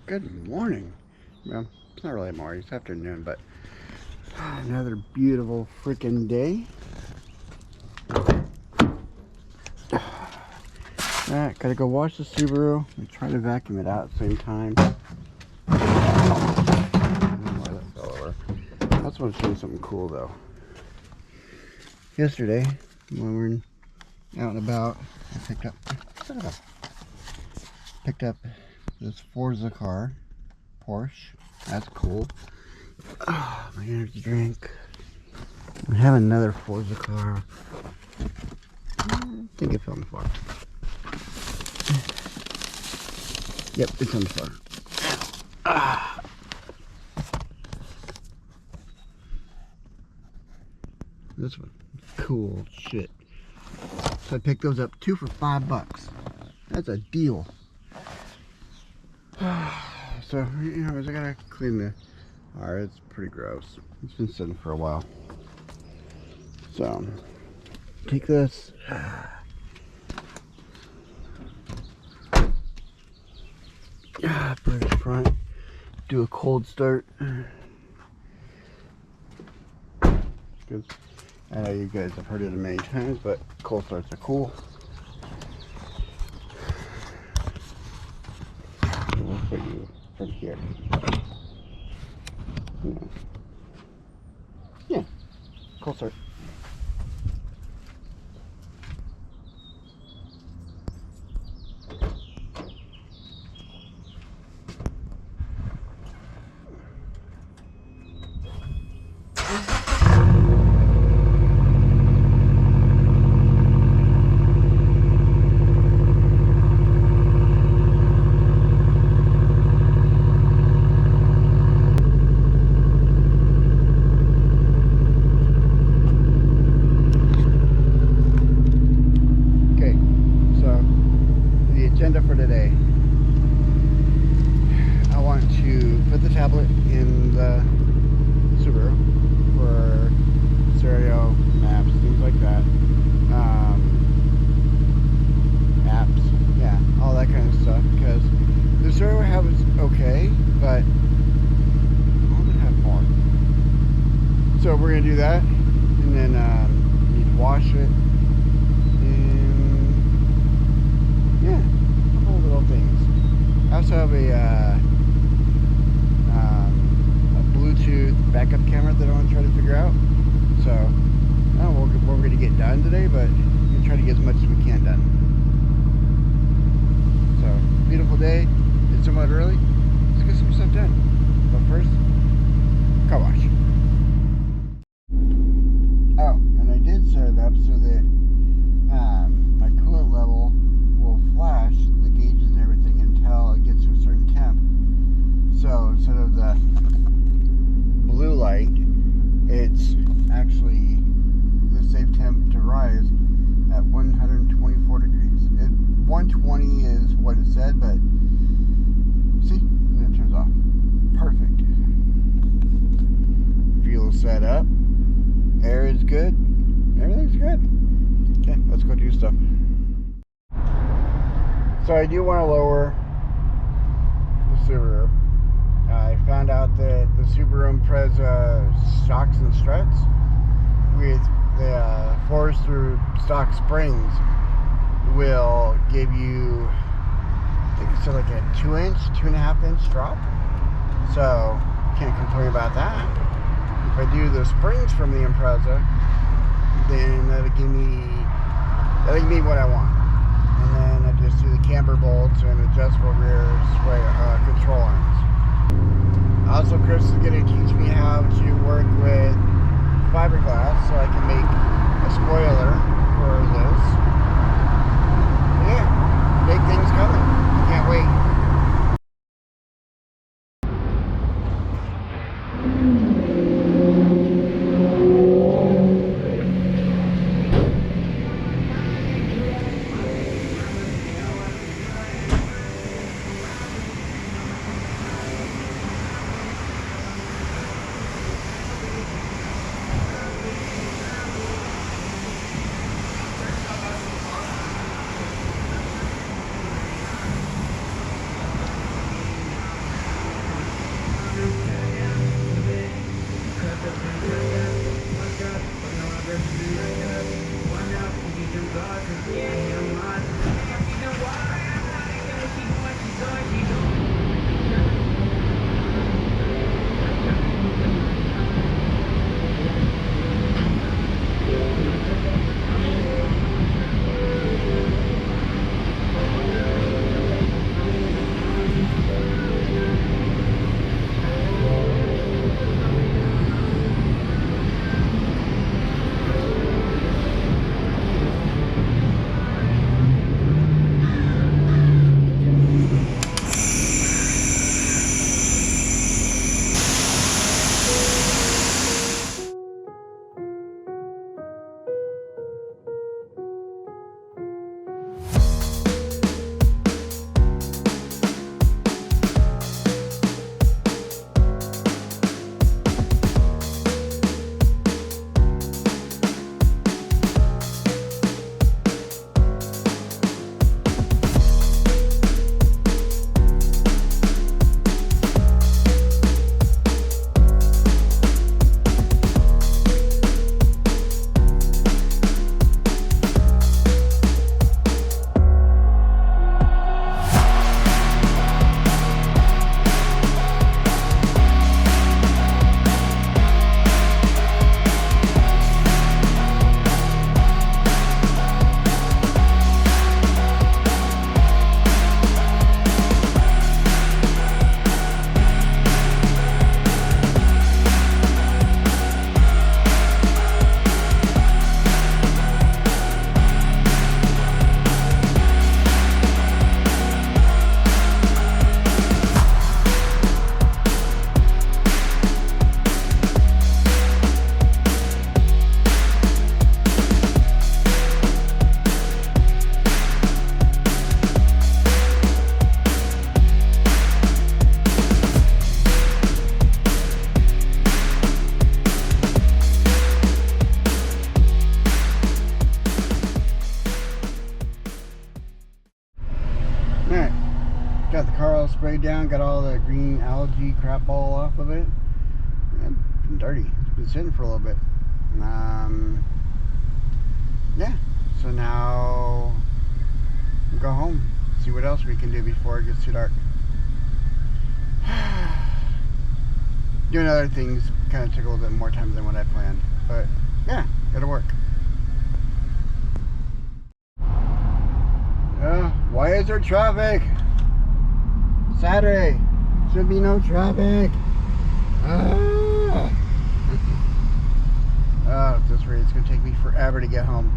Good morning. Well, it's not really morning, it's afternoon, but another beautiful freaking day. Alright, gotta go wash the Subaru and try to vacuum it out at the same time. I also want to show you something cool though. Yesterday, when we were out and about, I picked up this Forza car, Porsche. That's cool. Oh, my energy drink. I have another Forza car. I think it's on the floor. Yep, it's on the floor. This one, cool shit. So I picked those up 2 for $5. That's a deal. So, you know, I gotta clean the car. It's pretty gross. It's been sitting for a while. So, take this. Put it in front. Do a cold start. Because I know you guys have heard it many times, but cold starts are cool. We'll put you from here. Yeah, cold start. Agenda for today. I want to put the tablet in the Subaru for stereo, maps, things like that. Apps, yeah, all that kind of stuff. Because the Subaru I have is okay, but I want to have more. So we're gonna do that, and then need to wash it. Yeah, cool little things. I also have a Bluetooth backup camera that I want to try to figure out. So, I don't know what we're going to get done today, but we're going to try to get as much as we can done. So, beautiful day. It's somewhat early. Let's get some stuff done. But first, car wash. Oh, and I did set it up so that my coolant level will flash the gauges and everything until it gets to a certain temp. So instead of the blue light, it's actually the safe temp to rise at 124 degrees. 120 is what it said, but see, and it turns off. Perfect. Fuel set up. Air is good. Everything's good. Okay, let's go do stuff. So I do want to lower the Subaru. I found out that the Subaru Impreza shocks and struts with the force through stock springs will give you, I think it's like a 2.5 inch drop. So can't complain about that. If I do the springs from the Impreza, then that'll give me what I want. And then I just do the camber bolts and adjustable rear sway control arms. Also, Chris is going to teach me how to work with fiberglass so I can make a spoiler for this. Yeah, big things coming. Can't wait. all sprayed down, got all the green algae crap all off of it. It's been dirty. It's been sitting for a little bit. Yeah, so now we'll go home, see what else we can do before it gets too dark. Doing other things kind of took a little bit more time than what I planned, but yeah, it'll work. Why is there traffic? Saturday, should be no traffic. At this rate, it's going to take me forever to get home.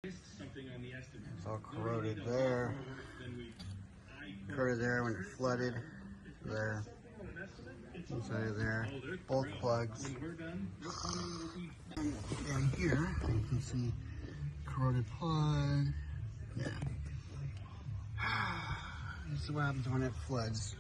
It's all corroded there. Corroded there when it flooded. There. Inside of there. Both plugs. And down here, you can see corroded plug. Yeah. This is what happens when it floods.